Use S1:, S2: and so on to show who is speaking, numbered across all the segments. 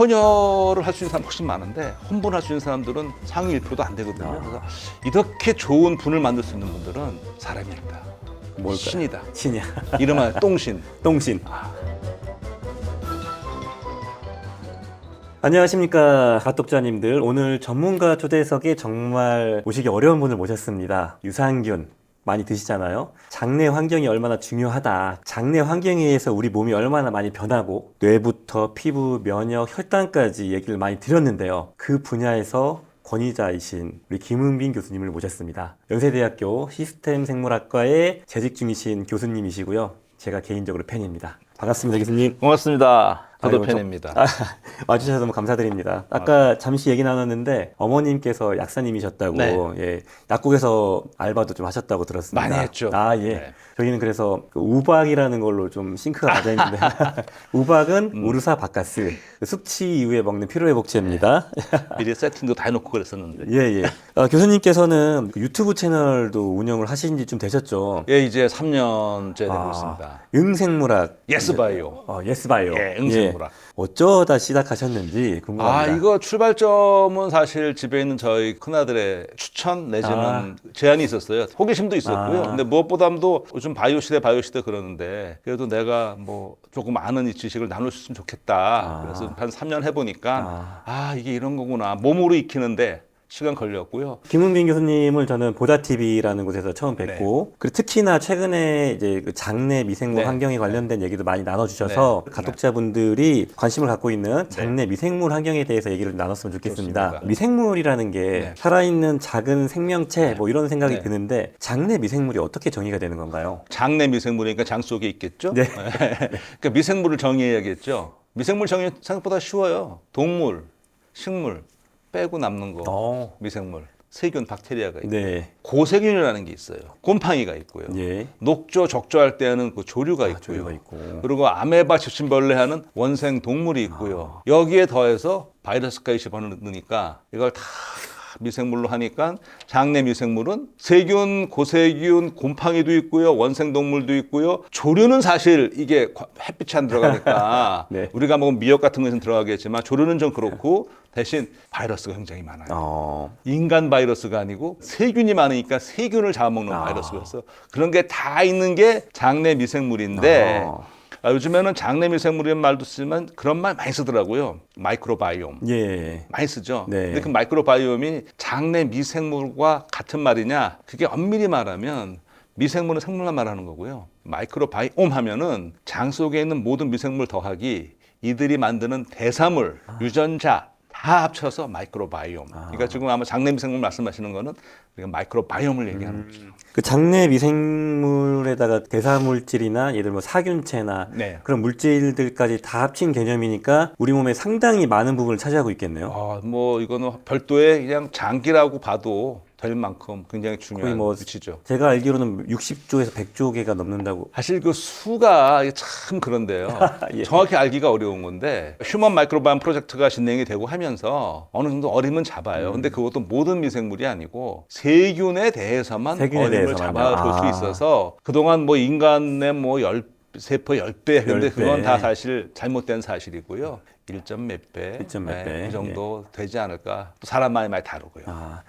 S1: 혼혈을 할 수 있는 사람 훨씬 많은데 혼분할 수 있는 사람들은 상위 1%도 안 되거든요. 그래서 이렇게 좋은 분을 만들 수 있는 분들은 사람이 아니다.
S2: 뭘까요?
S1: 신이다.
S2: 신이야.
S1: 이름은 똥신.
S2: 똥신. 안녕하십니까 갓독자님들. 오늘 전문가 초대석에 정말 모시기 어려운 분을 모셨습니다. 유산균 많이 드시잖아요. 장내 환경이 얼마나 중요하다. 장내 환경에 의해서 우리 몸이 얼마나 많이 변하고 뇌부터 피부, 면역, 혈당까지 얘기를 많이 드렸는데요. 그 분야에서 권위자이신 우리 김은빈 교수님을 모셨습니다. 연세대학교 시스템생물학과에 재직 중이신 교수님이시고요. 제가 개인적으로 팬입니다. 반갑습니다, 교수님.
S1: 고맙습니다. 저도
S2: 아이고,
S1: 팬입니다.
S2: 와주셔서 너무 감사드립니다. 아까 잠시 얘기 나눴는데 어머님께서 약사님이셨다고,
S1: 네.
S2: 예, 약국에서 알바도 좀 하셨다고 들었습니다.
S1: 많이 했죠.
S2: 아, 예.
S1: 네.
S2: 저희는 그래서 그 우박이라는 걸로 좀 싱크가 맞아 있는데 우박은 우르사 바카스, 숙취 이후에 먹는 피로회복제입니다.
S1: 미리 세팅도 다 해놓고 그랬었는데.
S2: 예, 예. 교수님께서는 그 유튜브 채널도 운영을 하신 지 좀 되셨죠?
S1: 예, 이제 3년째 되고 있습니다.
S2: 응생물학.
S1: 예스바이오.
S2: 예스바이오.
S1: 예, 응생물학.
S2: 어쩌다 시작하셨는지 궁금합니다.
S1: 이거 출발점은 사실 집에 있는 저희 큰아들의 추천 내지는 제안이 있었어요. 호기심도 있었고요. 근데 무엇보다도 요즘 바이오 시대 그러는데 그래도 내가 뭐 조금 아는 이 지식을 나눌 수 있으면 좋겠다. 그래서 한 3년 해보니까 이게 이런 거구나. 몸으로 익히는데 시간 걸렸고요.
S2: 김은빈 교수님을 저는 보다TV라는 곳에서 처음 뵙고, 그리고 특히나 최근에 이제 그 장내 미생물
S1: 네.
S2: 환경에 관련된 얘기도 많이 나눠주셔서
S1: 네.
S2: 가독자분들이 관심을 갖고 있는 장내 미생물 환경에 대해서 얘기를 나눴으면 좋겠습니다.
S1: 좋습니다.
S2: 미생물이라는 게
S1: 네.
S2: 살아있는 작은 생명체 뭐 이런 생각이
S1: 네.
S2: 드는데 장내 미생물이 어떻게 정의가 되는 건가요?
S1: 장내 미생물이니까 장 속에 있겠죠?
S2: 네.
S1: 그러니까 미생물을 정의해야겠죠. 미생물 정의 생각보다 쉬워요. 동물, 식물 빼고 남는 거 미생물. 세균, 박테리아가 있고
S2: 네.
S1: 고세균이라는 게 있어요. 곰팡이가 있고요.
S2: 예.
S1: 녹조, 적조할 때는 그 조류가 있고요.
S2: 조류가 있고.
S1: 그리고 아메바 집신벌레 하는 원생 동물이 있고요. 여기에 더해서 바이러스까지 집어넣으니까 이걸 다 미생물로 하니까 장내 미생물은 세균, 고세균, 곰팡이도 있고요. 원생 동물도 있고요. 조류는 사실 이게 햇빛이 안 들어가니까
S2: 네.
S1: 우리가 먹은 미역 같은 것은 들어가겠지만 조류는 좀 그렇고 대신 바이러스가 굉장히 많아요. 인간 바이러스가 아니고 세균이 많으니까 세균을 잡아먹는 바이러스였어. 그런 게 다 있는 게 장내 미생물인데 요즘에는 장내 미생물이라는 말도 쓰지만 그런 말 많이 쓰더라고요. 마이크로바이옴.
S2: 예.
S1: 많이 쓰죠.
S2: 네.
S1: 근데 그 마이크로바이옴이 장내 미생물과 같은 말이냐? 그게 엄밀히 말하면 미생물은 생물만 말하는 거고요. 마이크로바이옴 하면은 장 속에 있는 모든 미생물 더하기 이들이 만드는 대사물, 유전자 다 합쳐서 마이크로바이옴. 그러니까 지금 아마 장내 미생물 말씀하시는 거는 우리가 마이크로바이옴을 얘기하는 거죠.
S2: 그 장내 미생물에다가 대사물질이나 예를 들면 사균체나
S1: 네.
S2: 그런 물질들까지 다 합친 개념이니까 우리 몸에 상당히 많은 부분을 차지하고 있겠네요.
S1: 뭐 이거는 별도의 그냥 장기라고 봐도 될 만큼 굉장히
S2: 거의
S1: 중요한
S2: 뭐
S1: 위치죠.
S2: 제가 알기로는 60조에서 100조 개가 넘는다고.
S1: 사실 그 수가 참 그런데요.
S2: 예.
S1: 정확히 알기가 어려운 건데 휴먼 마이크로바이옴 프로젝트가 진행이 되고 하면서 어느 정도 어림은 잡아요. 근데 그것도 모든 미생물이 아니고 세균에 대해서만
S2: 세균에
S1: 어림을
S2: 대해서만요.
S1: 잡아볼 수 있어서 그동안 뭐 인간의 뭐 세포 10배 근데
S2: 10배.
S1: 그건 다 사실 잘못된 사실이고요. 1점 몇 배,
S2: 1점 몇 배.
S1: 그 정도 되지 않을까. 또 사람마다 많이 다르고요.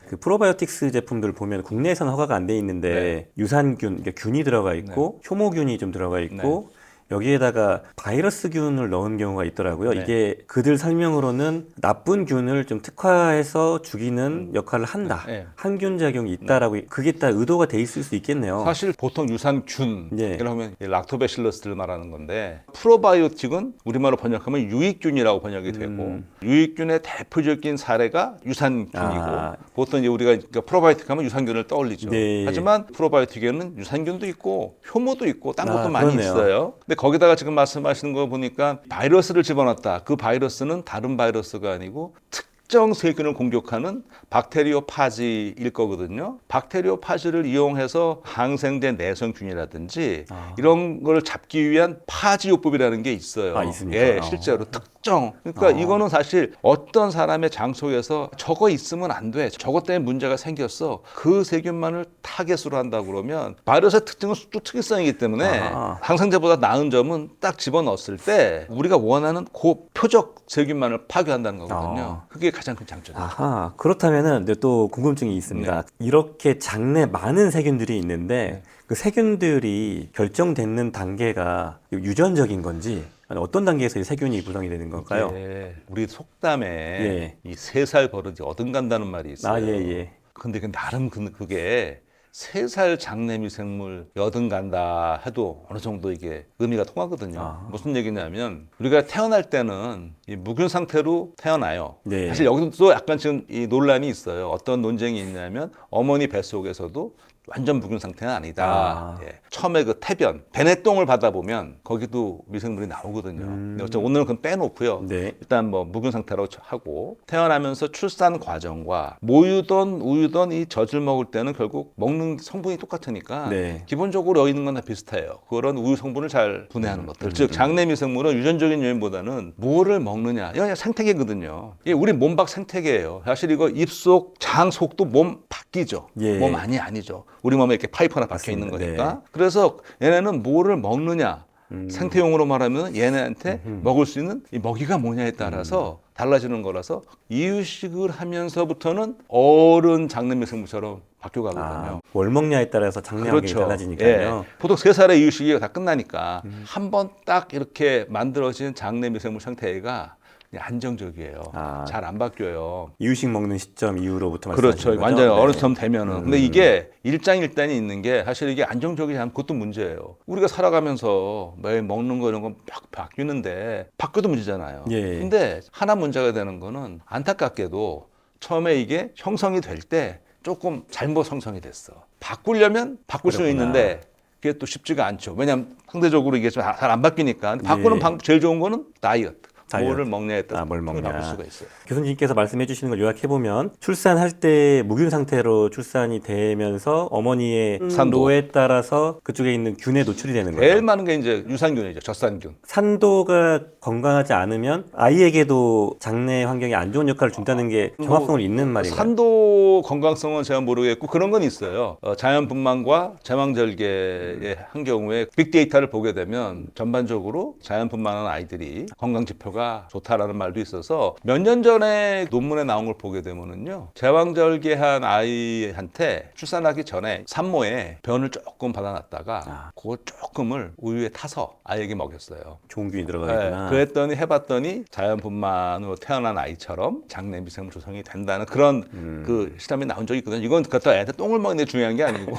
S2: 그 프로바이오틱스 제품들 보면 국내에서는 허가가 안 돼 있는데 유산균, 그러니까 균이 들어가 있고 효모균이 좀 들어가 있고 여기에다가 바이러스균을 넣은 경우가 있더라고요. 이게 그들 설명으로는 나쁜 균을 좀 특화해서 죽이는 역할을 한다. 항균 작용이 있다라고 그게 다 의도가 돼 있을 수 있겠네요.
S1: 사실 보통 유산균,
S2: 예.
S1: 그러면 락토베실러스를 말하는 건데 프로바이오틱은 우리말로 번역하면 유익균이라고 번역이 되고 유익균의 대표적인 사례가 유산균이고 보통 이제 우리가 프로바이오틱 하면 유산균을 떠올리죠.
S2: 네.
S1: 하지만 프로바이오틱에는 유산균도 있고 효모도 있고 딴 것도 많이
S2: 그러네요.
S1: 있어요. 근데 거기다가 지금 말씀하시는 거 보니까 바이러스를 집어넣었다. 그 바이러스는 다른 바이러스가 아니고 특정 세균을 공격하는 박테리오파지일 거거든요. 박테리오파지를 이용해서 항생된 내성균이라든지 이런 걸 잡기 위한 파지요법이라는 게 있어요.
S2: 있습니까?
S1: 예, 실제로 특정. 그러니까 이거는 사실 어떤 사람의 장소에서 저거 있으면 안 돼. 저것 때문에 문제가 생겼어. 그 세균만을 타겟으로 한다 그러면 바이러스의 특징은 또 특이성이기 때문에 항생제보다 나은 점은 딱 집어넣었을 때 우리가 원하는 그 표적 세균만을 파괴한다는 거거든요. 그게 가장 큰 장점이에요.
S2: 아하, 그렇다면은 이제 또 궁금증이 있습니다. 이렇게 장내 많은 세균들이 있는데 그 세균들이 결정되는 단계가 유전적인 건지 아니, 어떤 단계에서 이 세균이 구성이 되는 걸까요?
S1: 예, 우리 속담에
S2: 예.
S1: 이 3살 버릇이 어딘간다는 말이 있어요.
S2: 아, 예, 예.
S1: 근데 나름 그게 3살 장내 미생물 여든 간다 해도 어느 정도 이게 의미가 통하거든요. 무슨 얘기냐면 우리가 태어날 때는 이 무균 상태로 태어나요.
S2: 네.
S1: 사실 여기도 약간 지금 이 논란이 있어요. 어떤 논쟁이 있냐면 어머니 뱃속에서도 완전 무균 상태는 아니다. 예. 처음에 그 태변, 배내똥을 받아보면 거기도 미생물이 나오거든요. 근데 어차피 오늘은 그건 빼놓고요.
S2: 네.
S1: 일단 뭐 무균 상태로 하고 태어나면서 출산 과정과 모유든 우유든 이 젖을 먹을 때는 결국 먹는 성분이 똑같으니까
S2: 네.
S1: 기본적으로 여기 있는 건 다 비슷해요. 그런 우유 성분을 잘 분해하는 것들. 즉 장내 미생물은 유전적인 요인보다는 뭐를 먹느냐. 이거 그냥 생태계거든요. 이게 우리 몸 밖 생태계예요. 사실 이거 입속, 장 속도 몸 바뀌죠.
S2: 예.
S1: 몸 아니죠. 우리 몸에 이렇게 파이프 하나 박혀 있는
S2: 맞습니다.
S1: 거니까.
S2: 네.
S1: 그래서 얘네는 뭐를 먹느냐. 생태용으로 말하면 얘네한테 먹을 수 있는 이 먹이가 뭐냐에 따라서 달라지는 거라서 이유식을 하면서부터는 어른 장내 미생물처럼 바뀌어가거든요.
S2: 뭘 먹냐에 따라서 장내 환경이 달라지니까요.
S1: 예. 보통 3살의 이유식이 다 끝나니까 한 번 딱 이렇게 만들어진 장내 미생물 상태가 안정적이에요. 잘 안 바뀌어요.
S2: 이유식 먹는 시점 이후로부터
S1: 그렇죠.
S2: 말씀하시는 거죠?
S1: 완전히
S2: 네.
S1: 어른처럼 되면은. 근데 이게 일장일단이 있는 게 사실 이게 안정적이지 않은 그것도 문제예요. 우리가 살아가면서 매일 먹는 거 이런 건 막 바뀌는데 바뀌어도 문제잖아요.
S2: 예.
S1: 근데 하나 문제가 되는 거는 안타깝게도 처음에 이게 형성이 될 때 조금 잘못 형성이 됐어. 바꾸려면 바꿀 수
S2: 그렇구나.
S1: 있는데 그게 또 쉽지가 않죠. 왜냐하면 상대적으로 이게 잘 안 바뀌니까. 바꾸는
S2: 예.
S1: 방법 제일 좋은 거는 다이어트.
S2: 다이어트.
S1: 뭐를 먹냐에 따라서
S2: 뭘 먹냐.
S1: 바꿀 수가 있어요.
S2: 교수님께서 말씀해 주시는 걸 요약해보면 출산할 때 무균 상태로 출산이 되면서 어머니의 산도에 따라서 그쪽에 있는 균에 노출이 되는 거예요.
S1: 제일 많은 게 이제 유산균이죠. 젖산균.
S2: 산도가 건강하지 않으면 아이에게도 장내 환경에 안 좋은 역할을 준다는 게 정확성을 있는 말인가요?
S1: 산도 건강성은 제가 모르겠고 그런 건 있어요. 자연분만과 제왕절개의 한 경우에 빅데이터를 보게 되면 전반적으로 자연분만한 아이들이 건강 지표가 좋다라는 말도 있어서 몇 년 전에 논문에 나온 걸 보게 되면은요. 제왕절개한 아이한테 출산하기 전에 산모에 변을 조금 받아놨다가 그걸 조금을 우유에 타서 아이에게 먹였어요.
S2: 좋은 균이 들어가겠구나.
S1: 그랬더니 해봤더니 자연분만으로 태어난 아이처럼 장내 미생물 조성이 된다는 그런 그 실험이 나온 적이 있거든요. 이건 그렇다고 애한테 똥을 먹는 게 중요한 게 아니고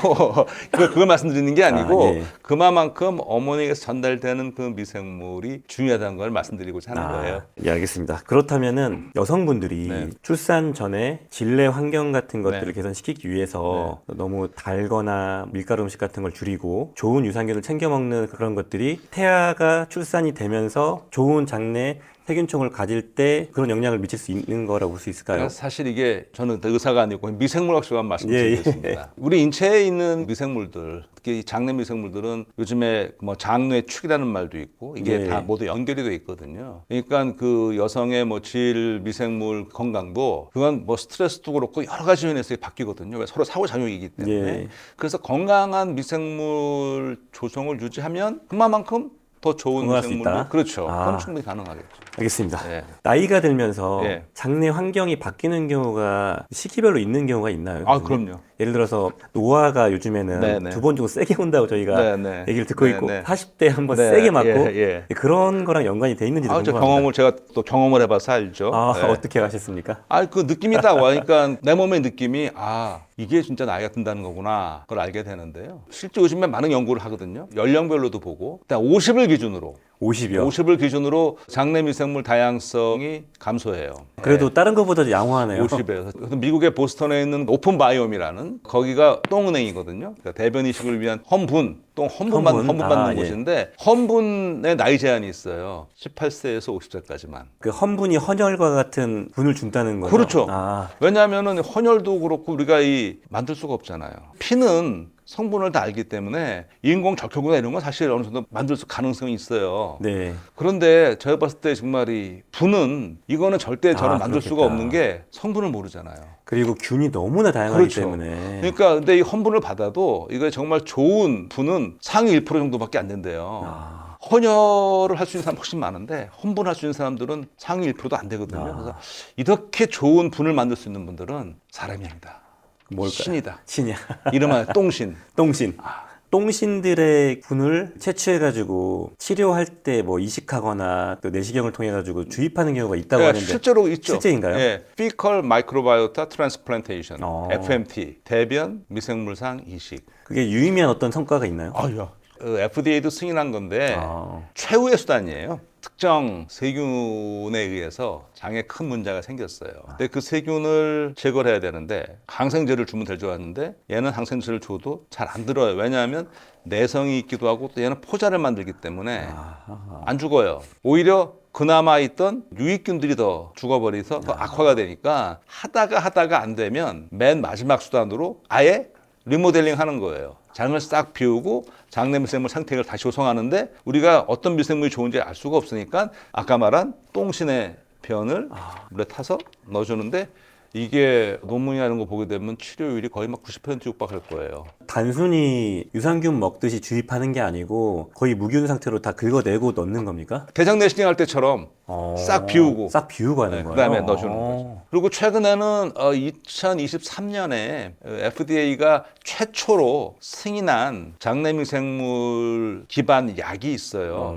S1: 그걸 말씀드리는 게 아니고
S2: 예.
S1: 그만큼 어머니에게서 전달되는 그 미생물이 중요하다는 걸 말씀드리고자 하는 거예요.
S2: 예, 알겠습니다. 그렇다면은 여성분들이
S1: 네.
S2: 출산 전에 질내 환경 같은 것들을
S1: 네.
S2: 개선시키기 위해서 너무 달거나 밀가루 음식 같은 걸 줄이고 좋은 유산균을 챙겨 먹는 그런 것들이 태아가 출산이 되면서 좋은 장내 세균총을 가질 때 그런 영향을 미칠 수 있는 거라고 볼 수 있을까요?
S1: 사실 이게 저는 의사가 아니고 미생물학적으로 말씀드리겠습니다. 우리 인체에 있는 미생물들, 특히 장내 미생물들은 요즘에 뭐 장뇌축이라는 말도 있고 이게 다 모두 연결이 돼 있거든요. 그러니까 그 여성의 뭐 질, 미생물 건강도 그건 뭐 스트레스도 그렇고 여러 가지 요인에서 바뀌거든요. 서로 상호작용이기 때문에. 그래서 건강한 미생물 조성을 유지하면 그만큼 더 좋은
S2: 건강할 수
S1: 미생물도
S2: 있다?
S1: 그렇죠. 그건 충분히 가능하겠죠.
S2: 알겠습니다.
S1: 예.
S2: 나이가 들면서
S1: 예.
S2: 장내 환경이 바뀌는 경우가 시기별로 있는 경우가 있나요?
S1: 아,
S2: 교수님?
S1: 그럼요.
S2: 예를 들어서 노화가 요즘에는
S1: 네네.
S2: 2번 정도 세게 온다고 저희가
S1: 네네.
S2: 얘기를 듣고 있고
S1: 네네.
S2: 40대에 한번
S1: 네,
S2: 세게 맞고
S1: 예.
S2: 그런 거랑 연관이 돼 있는지도
S1: 저
S2: 궁금합니다.
S1: 제가 또 경험을 해봐서 알죠. 네.
S2: 어떻게 하셨습니까?
S1: 그 느낌이 딱 와니까 내 몸의 느낌이 이게 진짜 나이가 든다는 거구나. 그걸 알게 되는데요. 실제 요즘에 많은 연구를 하거든요. 연령별로도 보고, 일단 50을 기준으로
S2: 50이요?
S1: 50을 기준으로 장내 미생물 다양성이 감소해요.
S2: 그래도 다른 것보다 양호하네요.
S1: 50에서. 미국의 보스턴에 있는 오픈 바이옴이라는 거기가 똥은행이거든요. 그러니까 대변 이식을 위한 험분, 험분 받는
S2: 예.
S1: 곳인데 험분의 나이 제한이 있어요. 18세에서 50세까지만.
S2: 그 험분이 헌혈과 같은 분을 준다는 거죠?
S1: 그렇죠.
S2: 아,
S1: 왜냐하면은 헌혈도 그렇고 우리가 만들 수가 없잖아요. 피는 성분을 다 알기 때문에 인공 적혈구나 이런 건 사실 어느 정도 만들 수 가능성이 있어요.
S2: 네.
S1: 그런데 제가 봤을 때 정말 이 분은 이거는 절대 저는 만들 수가
S2: 그렇겠다.
S1: 없는 게 성분을 모르잖아요.
S2: 그리고 균이 너무나 다양하기
S1: 그렇죠.
S2: 때문에.
S1: 그러니까 근데 이 헌분을 받아도 이거 정말 좋은 분은 상위 1% 정도밖에 안 된대요.
S2: 아,
S1: 헌혈을 할 수 있는 사람 훨씬 많은데 헌분할 수 있는 사람들은 상위 1%도 안 되거든요.
S2: 아.
S1: 그래서 이렇게 좋은 분을 만들 수 있는 분들은 사람이 아니다.
S2: 뭘까요?
S1: 신이다.
S2: 신이야.
S1: 이름하여 똥신.
S2: 똥신. 똥신들의 분을 채취해가지고 치료할 때 뭐 이식하거나 또 내시경을 통해가지고 주입하는 경우가 있다고
S1: 예,
S2: 하는데
S1: 실제로 있죠.
S2: 실제인가요?
S1: 예, Fecal Microbiota Transplantation,
S2: 어.
S1: FMT, 대변 미생물상 이식.
S2: 그게 유의미한 어떤 성과가 있나요?
S1: 아유, FDA도 승인한 건데
S2: 아.
S1: 최후의 수단이에요. 특정 세균에 의해서 장에 큰 문제가 생겼어요. 근데 그 세균을 제거를 해야 되는데 항생제를 주면 될 줄 알았는데 얘는 항생제를 줘도 잘 안 들어요. 왜냐하면 내성이 있기도 하고 또 얘는 포자를 만들기 때문에 안 죽어요. 오히려 그나마 있던 유익균들이 더 죽어버려서 더 악화가 되니까 하다가 안 되면 맨 마지막 수단으로 아예 리모델링 하는 거예요. 장을 싹 비우고 장내 미생물 상태를 다시 조성하는데 우리가 어떤 미생물이 좋은지 알 수가 없으니까 아까 말한 똥신의 변을 물에 타서 넣어주는데 이게 논문이나 이런 거 보게 되면 치료율이 거의 막 90% 육박할 거예요.
S2: 단순히 유산균 먹듯이 주입하는 게 아니고 거의 무균 상태로 다 긁어내고 넣는 겁니까?
S1: 대장 내시경 할 때처럼 싹 비우고
S2: 싹 비우고 하는
S1: 네,
S2: 거예요?
S1: 그다음에 넣어주는 거죠. 그리고 최근에는 2023년에 FDA가 최초로 승인한 장내미생물 기반 약이 있어요.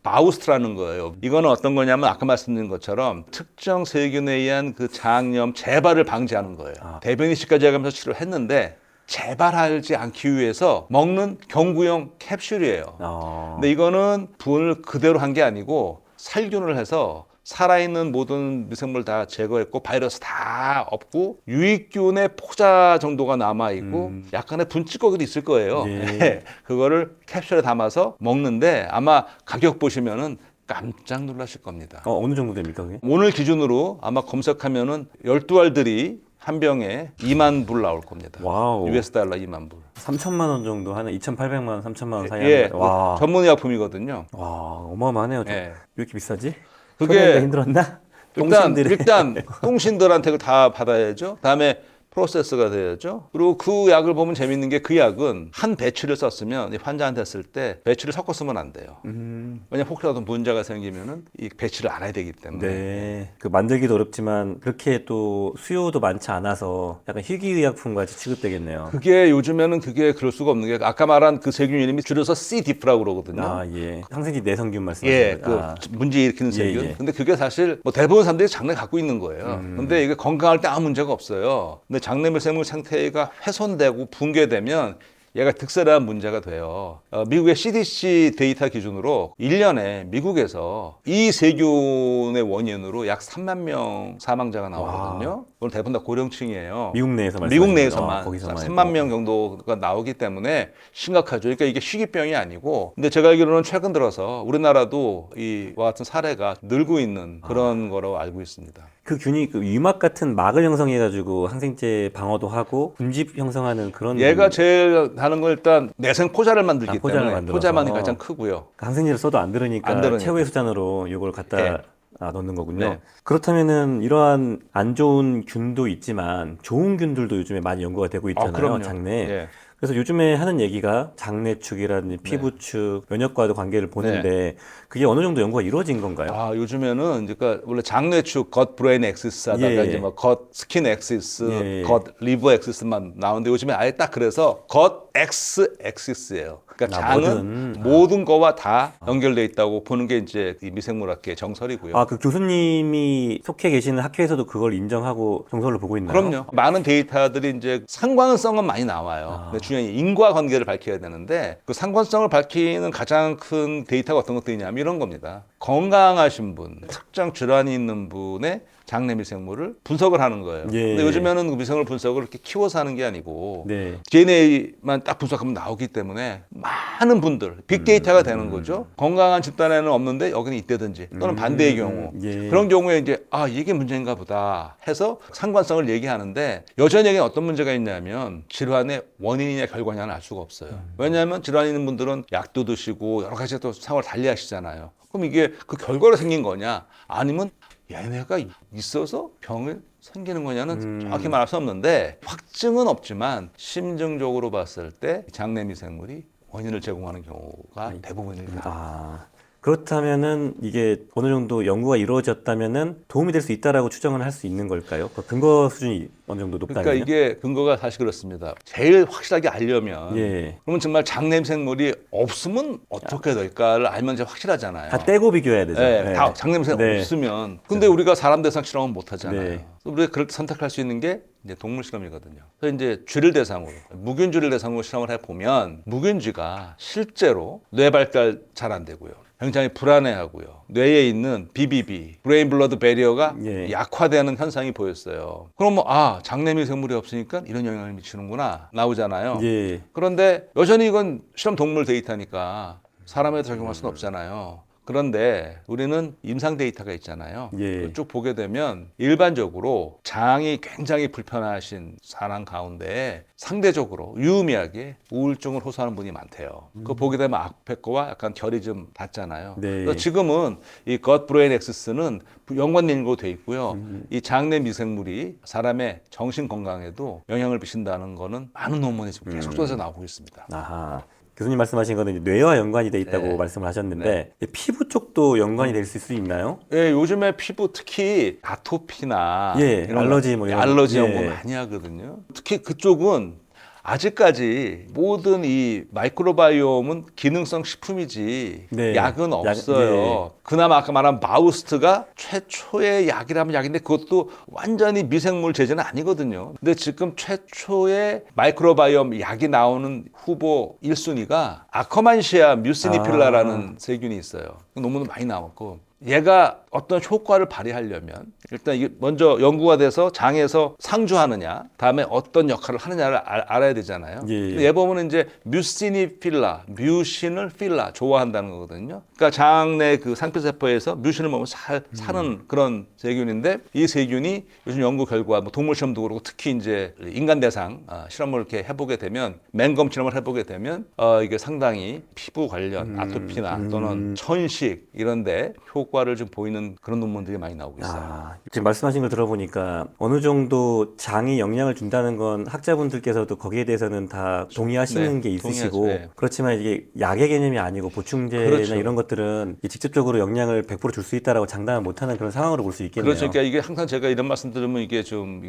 S1: 바우스트라는 거예요. 이거는 어떤 거냐면 아까 말씀드린 것처럼 특정 세균에 의한 그 장염 재발을 방지하는 거예요. 대변 이식까지 해가면서 치료를 했는데 재발하지 않기 위해서 먹는 경구용 캡슐이에요. 근데 이거는 분을 그대로 한 게 아니고 살균을 해서 살아있는 모든 미생물 다 제거했고 바이러스 다 없고 유익균의 포자 정도가 남아있고 약간의 분찌꺼기도 있을 거예요.
S2: 예.
S1: 그거를 캡슐에 담아서 먹는데 아마 가격 보시면은 깜짝 놀라실 겁니다.
S2: 어느 정도 됩니까 그게?
S1: 오늘 기준으로 아마 검색하면은 12알들이 한 병에 2만 불 나올 겁니다.
S2: 와우.
S1: US 달러 2만 불.
S2: 3천만 원 정도 하는 2,800만 원, 3천만 원 사이
S1: 예,
S2: 하는 와.
S1: 전문의약품이거든요.
S2: 와, 어마어마하네요.
S1: 예.
S2: 왜 이렇게 비싸지?
S1: 그게
S2: 처리하기가 힘들었나? 똥신들의
S1: 일단 똥신들한테 그걸 다 받아야죠. 다음에 프로세스가 돼야죠. 그리고 그 약을 보면 재밌는 게 그 약은 한 배추를 썼으면 이 환자한테 했을 때 배추를 섞어 쓰면 안 돼요. 왜냐면 혹시라도 문제가 생기면은 이 배추를 알아야 되기 때문에.
S2: 네. 그 만들기도 어렵지만 그렇게 또 수요도 많지 않아서 약간 희귀의약품 같이 취급되겠네요.
S1: 그게 요즘에는 그게 그럴 수가 없는 게 아까 말한 그 세균 이름이 줄여서 C. diff라고 그러거든요.
S2: 아, 예. 항생제 내성균 말씀하시는
S1: 예,
S2: 거죠?
S1: 그 문제 일으키는 세균.
S2: 예.
S1: 근데 그게 사실 뭐 대부분 사람들이 장내 갖고 있는 거예요. 근데 이게 건강할 때 아무 문제가 없어요. 근데 장내 미생물 상태가 훼손되고 붕괴되면 얘가 득세라는 문제가 돼요. 미국의 CDC 데이터 기준으로 1년에 미국에서 이 세균의 원인으로 약 3만 명 사망자가 나오거든요. 그건 대부분 다 고령층이에요.
S2: 미국 내에서
S1: 미국
S2: 말씀하시는
S1: 내에서만
S2: 거기서만
S1: 3만 명 정도가 나오기 때문에 심각하죠. 그러니까 이게 희귀병이 아니고, 근데 제가 알기로는 최근 들어서 우리나라도 이와 같은 사례가 늘고 있는 그런 거로 알고 있습니다.
S2: 그 균이 그 위막 같은 막을 형성해가지고 항생제 방어도 하고 군집 형성하는 그런
S1: 얘가 제일 하는 건 일단 내생 포자를 만들기
S2: 포자를
S1: 때문에
S2: 만들어서.
S1: 포자만이 가장 크고요.
S2: 항생제를 써도 안 들으니까,
S1: 안 들으니까.
S2: 최후의 수단으로 이걸 갖다
S1: 예.
S2: 넣는 거군요.
S1: 네.
S2: 그렇다면은 이러한 안 좋은 균도 있지만 좋은 균들도 요즘에 많이 연구가 되고 있잖아요.
S1: 그럼요.
S2: 장내에.
S1: 예.
S2: 그래서 요즘에 하는 얘기가 장내축이라든지 피부축, 면역과도 관계를 보는데 그게 어느 정도 연구가 이루어진 건가요?
S1: 요즘에는 그러니까 원래 장내축 겉 브레인 엑시스 하다가
S2: 예.
S1: 이제 뭐 겉 스킨 엑시스,
S2: 예.
S1: 겉 리버 엑시스만 나오는데 요즘에 아예 딱 그래서 겉 엑스 엑시스예요. 그러니까 장은 모든 거와 다 연결돼 있다고 보는 게 이제 이 미생물학계의 정설이고요.
S2: 그 교수님이 속해 계시는 학회에서도 그걸 인정하고 정설로 보고 있나요?
S1: 그럼요. 많은 데이터들이 이제 상관성은 많이 나와요. 근데 중요한 인과관계를 밝혀야 되는데 그 상관성을 밝히는 가장 큰 데이터가 어떤 것들이 있냐면 이런 겁니다. 건강하신 분, 특정 질환이 있는 분의 장내 미생물을 분석을 하는 거예요.
S2: 예.
S1: 근데 요즘에는 그 미생물 분석을 이렇게 키워서 하는 게 아니고
S2: 네.
S1: DNA만 집단 딱 분석하면 나오기 때문에 많은 분들 빅데이터가 되는 거죠. 건강한 집단에는 없는데 여기는 있다든지 또는 반대의 경우
S2: 예.
S1: 그런 경우에 이제 아 이게 문제인가 보다 해서 상관성을 얘기하는데 여전히 여기 어떤 문제가 있냐면 질환의 원인이냐 결과냐는 알 수가 없어요. 왜냐하면 질환 있는 분들은 약도 드시고 여러 가지 또 생활 달리 하시잖아요. 그럼 이게 그 결과로 생긴 거냐 아니면 얘네가 있어서 병이 생기는 거냐는 정확히 말할 수 없는데 확증은 없지만 심증적으로 봤을 때 장내 미생물이 원인을 제공하는 경우가 대부분입니다.
S2: 아, 그렇다면은 이게 어느 정도 연구가 이루어졌다면은 도움이 될 수 있다라고 추정을 할 수 있는 걸까요? 그 근거 수준이 어느 정도 높다면요?
S1: 그러니까 이게 근거가 사실 그렇습니다. 제일 확실하게 알려면
S2: 예.
S1: 그러면 정말 장내 미생물이 없으면 어떻게 될까를 알면 이제 확실하잖아요.
S2: 다 떼고 비교해야 되죠.
S1: 네,
S2: 네.
S1: 다 장내 미생물
S2: 네.
S1: 없으면. 근데 우리가 사람 대상 실험은 못 하잖아요.
S2: 네.
S1: 우리가 그럴 때 선택할 수 있는 게 이제 동물 실험이거든요. 그래서 이제 쥐를 대상으로 무균쥐를 대상으로 실험을 해 보면 무균쥐가 실제로 뇌 발달 잘 안 되고요. 굉장히 불안해하고요. 뇌에 있는 BBB, 브레인 블러드 배리어가
S2: 예.
S1: 약화되는 현상이 보였어요. 그러면 장내 미생물이 없으니까 이런 영향을 미치는구나 나오잖아요.
S2: 예.
S1: 그런데 여전히 이건 실험 동물 데이터니까 사람에도 적용할 수는 없잖아요. 그런데 우리는 임상 데이터가 있잖아요.
S2: 예.
S1: 쭉 보게 되면 일반적으로 장이 굉장히 불편하신 사람 가운데 상대적으로 유의미하게 우울증을 호소하는 분이 많대요. 그거 보게 되면 앞에 거와 약간 결이 좀 닿잖아요.
S2: 네.
S1: 그래서 지금은 이 것 브레인 엑시스는 연관 연구로 돼 있고요. 이 장내 미생물이 사람의 정신 건강에도 영향을 미친다는 거는 많은 논문이 지금 계속 쏟아져 나오고 있습니다.
S2: 아하. 교수님 말씀하신 거는 이제 뇌와 연관이 돼 있다고
S1: 네.
S2: 말씀을 하셨는데 피부 쪽도 연관이 될 수 있나요?
S1: 예, 요즘에 피부 특히 아토피나
S2: 예,
S1: 이런
S2: 알러지 뭐 이런
S1: 알러지
S2: 예.
S1: 연구 많이 하거든요. 특히 그쪽은 아직까지 모든 이 마이크로바이옴은 기능성 식품이지
S2: 네.
S1: 약은
S2: 약,
S1: 없어요. 그나마 아까 말한 마우스트가 최초의 약이라면 약인데 그것도 완전히 미생물 제제는 아니거든요. 근데 지금 최초의 마이크로바이옴 약이 나오는 후보 1순위가 아커만시아 뮤시니필라라는 세균이 있어요. 논문도 많이 나왔고 얘가 어떤 효과를 발휘하려면 일단 이게 먼저 연구가 돼서 장에서 상주하느냐, 다음에 어떤 역할을 하느냐를 알아야 되잖아요.
S2: 예.
S1: 근데 얘 보면 이제 뮤시니필라, 뮤신을 필라 좋아한다는 거거든요. 그러니까 장내 그 상표세포에서 뮤신을 먹으면 사는 그런 세균인데 이 세균이 요즘 연구 결과 뭐 동물 실험도 그렇고 특히 이제 인간 대상 실험을 이렇게 해보게 되면 맹검 실험을 해보게 되면 이게 상당히 피부 관련 아토피나 또는 천식 이런데 효과를 좀 보이는 그런 논문들이 많이 나오고 있어요.
S2: 지금 말씀하신 걸 들어보니까 어느 정도 장이 영향을 준다는 건 학자분들께서도 거기에 대해서는 다 동의하시는
S1: 네,
S2: 게 있으시고
S1: 동의하죠. 네.
S2: 그렇지만 이게 약의 개념이 아니고 보충제나
S1: 그렇죠.
S2: 이런 것들은 직접적으로 영향을 100% 줄 수 있다라고 장담을 못하는 그런 상황으로 볼 수 있겠네요.
S1: 그렇죠. 그러니까 이게 항상 제가 이런 말씀 드리면 이게 좀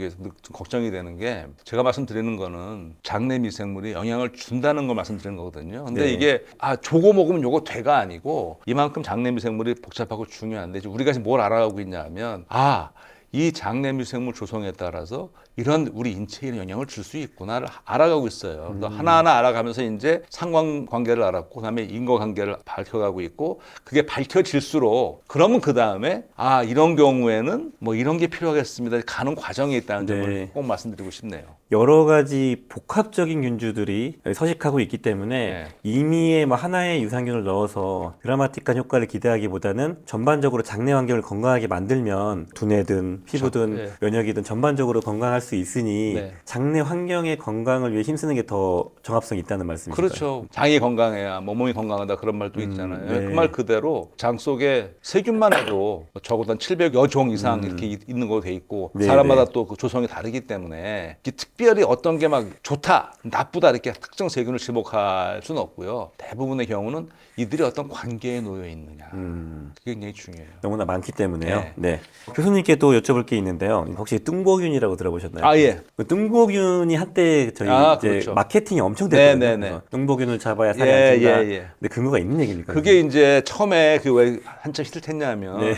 S1: 걱정이 되는 게 제가 말씀드리는 거는 장내 미생물이 영향을 준다는 걸 말씀드리는 거거든요. 근데
S2: 네.
S1: 이게 저거 먹으면 요거 돼가 아니고 이만큼 장내 미생물이 복잡하고 중요한데 이제 우리가 지금 뭘 알아가고 있냐면 이 장내 미생물 조성에 따라서 이런 우리 인체에 영향을 줄 수 있구나를 알아가고 있어요. 그래서 하나하나 알아가면서 이제 상관관계를 알았고 그다음에 인과관계를 밝혀가고 있고 그게 밝혀질수록 그러면 그 다음에 이런 경우에는 뭐 이런 게 필요하겠습니다. 가는 과정에 있다는
S2: 네.
S1: 점을 꼭 말씀드리고 싶네요.
S2: 여러 가지 복합적인 균주들이 서식하고 있기 때문에
S1: 네.
S2: 임의의 뭐 하나의 유산균을 넣어서 드라마틱한 효과를 기대하기보다는 전반적으로 장내 환경을 건강하게 만들면 두뇌든 피부든
S1: 네.
S2: 면역이든 전반적으로 건강할 수 있으니
S1: 네.
S2: 장내 환경의 건강을 위해 힘쓰는 게 더 정합성이 있다는 말씀이시죠?
S1: 그렇죠. 장이 건강해야 몸이 건강하다 그런 말도 있잖아요.
S2: 네.
S1: 그 말 그대로 장 속에 세균만 해도 적어도 한 700여 종 이상 이렇게 있는 걸로 돼 있고
S2: 네,
S1: 사람마다
S2: 네.
S1: 또 그 조성이 다르기 때문에 특별히 어떤 게 막 좋다, 나쁘다 이렇게 특정 세균을 지목할 수는 없고요. 대부분의 경우는 이들이 어떤 관계에 놓여 있느냐. 그게 굉장히 중요해요.
S2: 너무나 많기 때문에요.
S1: 네.
S2: 네. 교수님께 또 여쭤볼 게 있는데요. 혹시 뚱보균이라고 들어보셨나요?
S1: 예.
S2: 그 뚱보균이 한때 저희 이제
S1: 그렇죠.
S2: 마케팅이 엄청 됐거든요.
S1: 네네네.
S2: 그래서 뚱보균을 잡아야 살이 안 찐다.
S1: 예.
S2: 근데 근거가 있는 얘기입니까?
S1: 그게 이제 처음에 그 왜 한참 히트했냐면
S2: 네.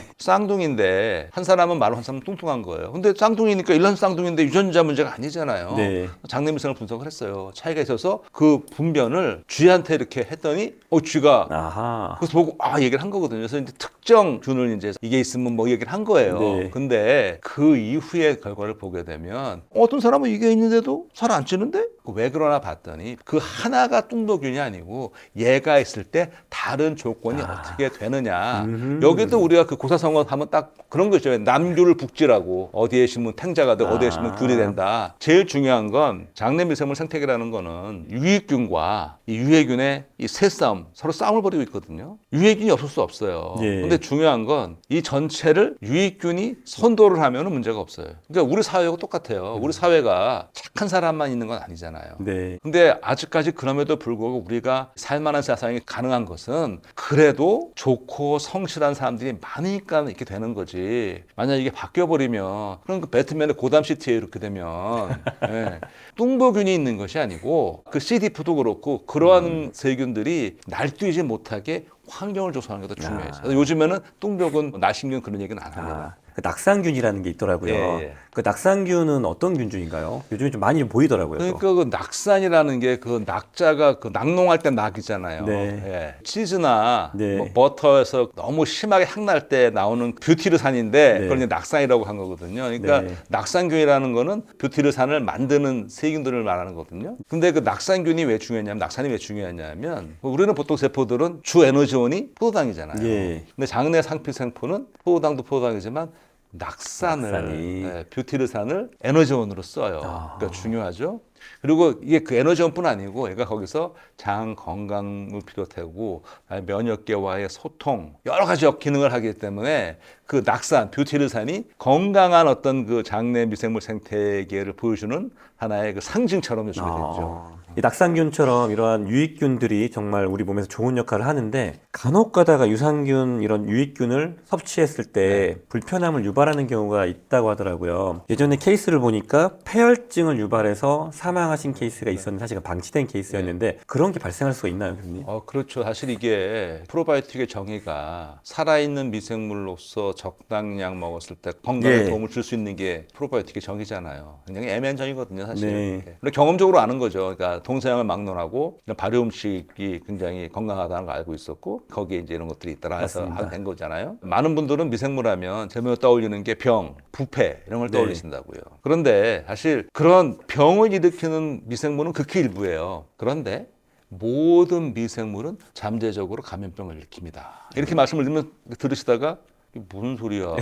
S1: 쌍둥이인데 한 사람은 말로 한 사람은 뚱뚱한 거예요. 근데 쌍둥이니까 일반 쌍둥이인데 유전자 문제가 아니잖아요.
S2: 네.
S1: 장내 미생을 분석을 했어요. 차이가 있어서 그 분변을 쥐한테 이렇게 했더니 쥐가
S2: 아하.
S1: 그래서 보고 얘기를 한 거거든요. 그래서 이제 특정 균을 이제 이게 있으면 뭐 얘기를 한 거예요.
S2: 네.
S1: 근데 그 이후의 결과를 보게 되면 어떤 사람은 이게 있는데도 살 안 찌는데 왜 그러나 봤더니 그 하나가 뚱보균이 아니고 얘가 있을 때 다른 조건이 어떻게 되느냐. 여기도 우리가 그 고사성어 하면 딱 그런 거 있죠. 남귤을 북지라고 어디에 심으면 탱자가 되고 어디에 심으면 귤이 된다. 제일 중요한 건 장내 미생물 생태계라는 거는 유익균과 이 유해균의 이 새싸움, 서로 싸움을 벌이고 있거든요. 유해균이 없을 수 없어요.
S2: 예.
S1: 근데 중요한 건 이 전체를 유익균이 선도를 하면 문제가 없어요. 그러니까 우리 사회하고 똑같아요. 우리 사회가 착한 사람만 있는 건 아니잖아요.
S2: 네.
S1: 근데 아직까지 그럼에도 불구하고 우리가 살만한 세상이 가능한 것은 그래도 좋고 성실한 사람들이 많으니까 이렇게 되는 거지. 만약 이게 바뀌어버리면 그럼 그 배트맨의 고담시티에 이렇게 되면 예, 뚱보균이 있는 것이 아니고 그 CDF도 그렇고 그러한 세균들이 날뛰지 못하게 환경을 조성하는 게 더 중요해요. 그래서 요즘에는 뚱보균, 나신균 그런 얘기는 안 합니다.
S2: 그 낙상균이라는 게 있더라고요.
S1: 예.
S2: 그 낙상균은 어떤 균종인가요? 요즘에 좀 많이 보이더라고요. 또.
S1: 그러니까 그 낙산이라는 게 그 낙자가 그 낙농할 때 낙이잖아요.
S2: 네.
S1: 예. 치즈나
S2: 네.
S1: 뭐 버터에서 너무 심하게 향날 때 나오는 뷰티르산인데
S2: 네.
S1: 그걸 이제 낙산이라고 한 거거든요. 그러니까
S2: 네.
S1: 낙산균이라는 거는 뷰티르산을 만드는 세균들을 말하는 거거든요. 근데 그 낙산균이 왜 중요했냐면 낙산이 왜 중요했냐면 우리는 보통 세포들은 주 에너지원이 포도당이잖아요.
S2: 예.
S1: 근데 장내 상피생포는 포도당도 포도당이지만 낙산을, 예, 뷰티르산을 에너지원으로 써요. 그러니까 중요하죠. 그리고 이게 그 에너지원뿐 아니고 얘가 거기서 장 건강을 비롯하고 면역계와의 소통 여러 가지 기능을 하기 때문에 그 낙산, 뷰티르산이 건강한 어떤 그 장내 미생물 생태계를 보여주는 하나의 그 상징처럼 요즘에 됐죠.
S2: 이 낙상균처럼 이러한 유익균들이 정말 우리 몸에서 좋은 역할을 하는데 간혹 가다가 유산균 이런 유익균을 섭취했을 때 불편함을 유발하는 경우가 있다고 하더라고요. 예전에 케이스를 보니까 폐혈증을 유발해서 사망하신 케이스가 있었는데 사실 방치된 케이스였는데 그런 게 발생할 수가 있나요, 교수님?
S1: 그렇죠. 사실 이게 프로바이오틱의 정의가 살아있는 미생물로서 적당량 먹었을 때 건강에
S2: 예.
S1: 도움을 줄 수 있는 게 프로바이오틱의 정의잖아요. 굉장히 애매한 정의거든요, 사실.
S2: 네.
S1: 근데 경험적으로 아는 거죠. 그러니까 동서양을 막론하고 이런 발효 음식이 굉장히 건강하다는 걸 알고 있었고 거기에 이제 이런 것들이 있더라 해서
S2: 맞습니다.
S1: 하게 된 거잖아요. 많은 분들은 미생물 하면 제일 떠올리는 게 병, 부패 이런 걸
S2: 네.
S1: 떠올리신다고요. 그런데 사실 그런 병을 일으키는 미생물은 극히 일부예요. 그런데 모든 미생물은 잠재적으로 감염병을 일으킵니다. 이렇게 말씀을 들으시다가 이게 무슨 소리야?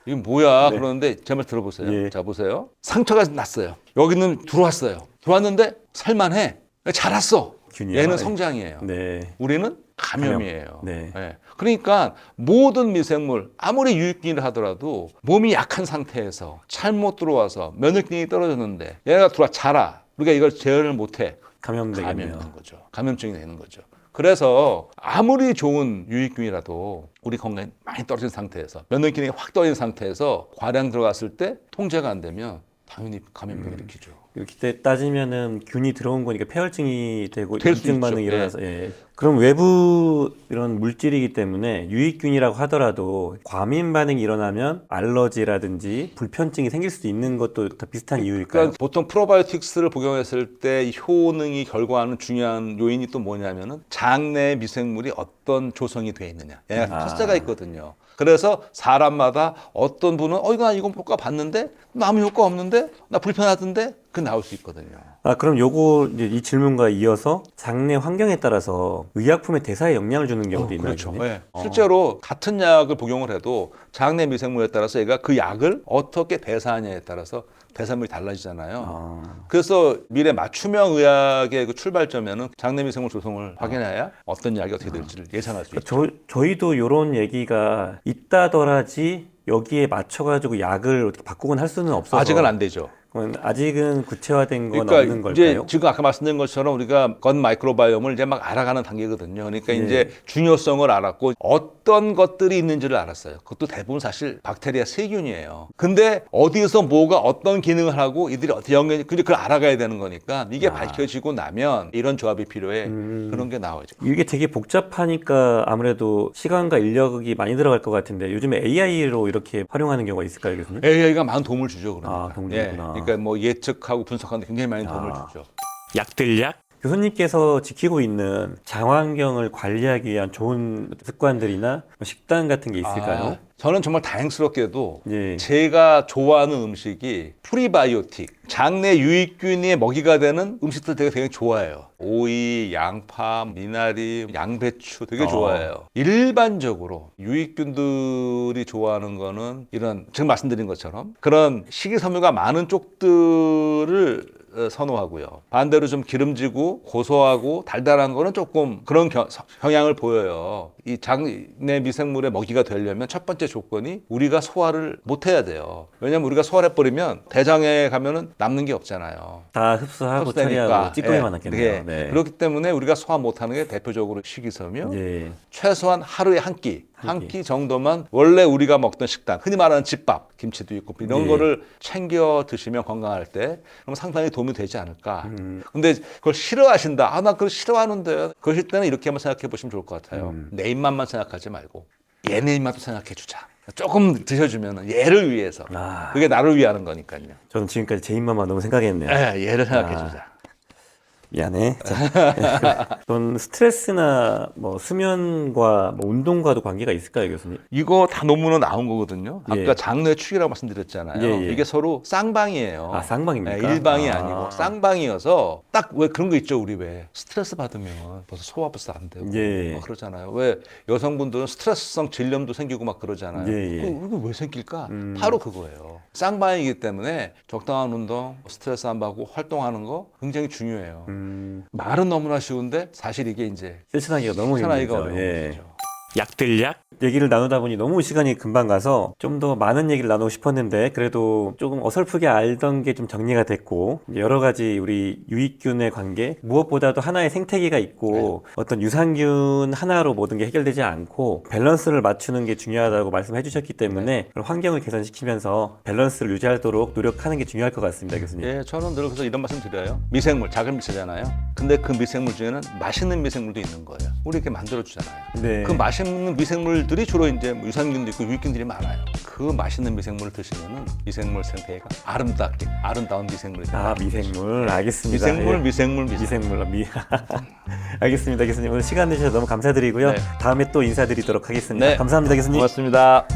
S1: 이게 뭐야? 그러는데 제 말 들어보세요.
S2: 예.
S1: 자, 보세요. 상처가 났어요. 여기는 들어왔어요. 들어왔는데 살만해. 자랐어.
S2: 균이요?
S1: 얘는 성장이에요.
S2: 네.
S1: 우리는 감염이에요.
S2: 네.
S1: 예. 그러니까 모든 미생물 아무리 유익균이라 하더라도 몸이 약한 상태에서 잘못 들어와서 면역력이 떨어졌는데 얘가 들어와 자라. 우리가 이걸 제어를 못해.
S2: 감염되겠네요.
S1: 감염되는 거죠. 감염증이 되는 거죠. 그래서 아무리 좋은 유익균이라도 우리 건강이 많이 떨어진 상태에서 면역 기능이 확 떨어진 상태에서 과량 들어갔을 때 통제가 안 되면 당연히 감염병을 일으키죠.
S2: 이렇게 따지면은 균이 들어온 거니까 폐혈증이 되고
S1: 될수
S2: 염증 반응이
S1: 있죠.
S2: 일어나서 예. 그럼 외부 이런 물질이기 때문에 유익균이라고 하더라도 과민 반응이 일어나면 알러지라든지 불편증이 생길 수도 있는 것도 다 비슷한 이유일까요?
S1: 그러니까 보통 프로바이오틱스를 복용했을 때 이 효능이 결과하는 중요한 요인이 또 뭐냐면은 장내 미생물이 어떤 조성이 돼 있느냐. 얘가 텃세가 있거든요. 그래서 사람마다 어떤 분은 이거 효과 봤는데 아무 효과 없는데 나 불편하던데 그 나올 수 있거든요.
S2: 그럼 요거 이제 이 질문과 이어서 장내 환경에 따라서 의약품의 대사에 영향을 주는 경우도 있나요?
S1: 그렇죠.
S2: 교수님?
S1: 네. 실제로 같은 약을 복용을 해도 장내 미생물에 따라서 얘가 그 약을 어떻게 대사하냐에 따라서 대사물이 달라지잖아요. 그래서 미래 맞춤형 의학의 그 출발점에는 장내 미생물 조성을 확인해야 어떤 약이 어떻게 될지를 예상할 수 있죠.
S2: 저희도 이런 얘기가 있다더라지 여기에 맞춰가지고 약을 어떻게 바꾸곤 할 수는 없어서
S1: 아직은 안 되죠.
S2: 아직은 구체화된 건
S1: 그러니까
S2: 없는
S1: 이제
S2: 걸까요?
S1: 지금 아까 말씀드린 것처럼 우리가 건 마이크로바이옴을 이제 막 알아가는 단계거든요. 그러니까
S2: 네.
S1: 이제 중요성을 알았고 어떤 것들이 있는지를 알았어요. 그것도 대부분 사실 박테리아 세균이에요. 근데 어디서 뭐가 어떤 기능을 하고 이들이 어떻게 연결이 그걸 알아가야 되는 거니까 이게 밝혀지고 나면 이런 조합이 필요해. 그런 게 나오죠.
S2: 이게 되게 복잡하니까 아무래도 시간과 인력이 많이 들어갈 것 같은데 요즘에 AI로 이렇게 활용하는 경우가 있을까요, 교수님?
S1: AI가 많은 도움을 주죠. 그러니까.
S2: 도움을 주구나.
S1: 그러니까 뭐 예측하고 분석하는 데 굉장히 많이 도움을 주죠.
S3: 약들약
S2: 교수님께서 지키고 있는 장환경을 관리하기 위한 좋은 습관들이나 뭐 식단 같은 게 있을까요?
S1: 저는 정말 다행스럽게도
S2: 예.
S1: 제가 좋아하는 음식이 프리바이오틱, 장내 유익균이 먹이가 되는 음식들 되게 좋아해요. 오이, 양파, 미나리, 양배추 되게 좋아해요. 일반적으로 유익균들이 좋아하는 거는 이런 지금 말씀드린 것처럼 그런 식이섬유가 많은 쪽들을 선호하고요. 반대로 좀 기름지고 고소하고 달달한 거는 조금 그런 경향을 보여요. 이 장내 미생물의 먹이가 되려면 첫 번째 조건이 우리가 소화를 못 해야 돼요. 왜냐면 우리가 소화를 해버리면 대장에 가면은 남는 게 없잖아요.
S2: 다 흡수하고
S1: 흡수되니까.
S2: 처리하고 찌꺼기만
S1: 예,
S2: 남겠네요.
S1: 예.
S2: 네.
S1: 그렇기 때문에 우리가 소화 못하는 게 대표적으로 식이섬유.
S2: 예.
S1: 최소한 하루에 한 끼 정도만 원래 우리가 먹던 식단, 흔히 말하는 집밥, 김치도 있고 이런
S2: 예.
S1: 거를 챙겨 드시면 건강할 때 그럼 상당히 도움이 되지 않을까. 근데 그걸 싫어하신다. 나 그걸 싫어하는데. 그러실 때는 이렇게 한번 생각해 보시면 좋을 것 같아요. 내 입맛만 생각하지 말고 얘네 입맛도 생각해 주자. 조금 드셔주면 얘를 위해서. 그게 나를 위하는 거니까요.
S2: 저는 지금까지 제 입맛만 너무 생각했네요.
S1: 얘를 생각해 주자.
S2: 미안해. 전 스트레스나 뭐 수면과 뭐 운동과도 관계가 있을까요, 교수님?
S1: 이거 다 논문은 나온 거거든요. 아까
S2: 예.
S1: 장내 축이라고 말씀드렸잖아요.
S2: 예, 예.
S1: 이게 서로 쌍방이에요.
S2: 아, 쌍방입니까?
S1: 네, 일방이
S2: 아.
S1: 아니고 쌍방이어서 딱 왜 그런 거 있죠. 우리 왜 스트레스 받으면 벌써 소화 벌써 안 되고
S2: 예.
S1: 막 그러잖아요. 왜 여성분들은 스트레스성 질염도 생기고 막 그러잖아요.
S2: 예, 예.
S1: 이거 왜 생길까? 바로 그거예요. 쌍방이기 때문에 적당한 운동, 스트레스 안 받고 활동하는 거 굉장히 중요해요. 말은 너무나 쉬운데 사실 이게 이제
S2: 실천하기가 너무
S1: 실천하기가
S2: 힘들죠.
S1: 어려운
S2: 예.
S1: 거죠.
S2: 약들약 얘기를 나누다 보니 너무 시간이 금방 가서 좀 더 많은 얘기를 나누고 싶었는데 그래도 조금 어설프게 알던 게 좀 정리가 됐고 여러 가지 우리 유익균의 관계 무엇보다도 하나의 생태계가 있고 어떤 유산균 하나로 모든 게 해결되지 않고 밸런스를 맞추는 게 중요하다고 말씀해 주셨기 때문에 그런 환경을 개선시키면서 밸런스를 유지하도록 노력하는 게 중요할 것 같습니다, 교수님.
S1: 예, 저는 늘 그래서 이런 말씀 드려요. 미생물, 작은 미세잖아요. 근데 그 미생물 중에는 맛있는 미생물도 있는 거예요. 우리 이렇게 만들어 주잖아요.
S2: 네.
S1: 그 맛있는 미생물들이 주로 이제 유산균도 있고 유익균들이 많아요. 그 맛있는 미생물을 드시면은 미생물 생태계가 아름다운 미생물이 돼요.
S2: 아, 미생물. 알겠습니다.
S1: 미생물,
S2: 예.
S1: 미생물.
S2: 알겠습니다, 교수님. 오늘 시간 내주셔서 너무 감사드리고요.
S1: 네.
S2: 다음에 또 인사드리도록 하겠습니다.
S1: 네.
S2: 감사합니다, 교수님.
S1: 고맙습니다.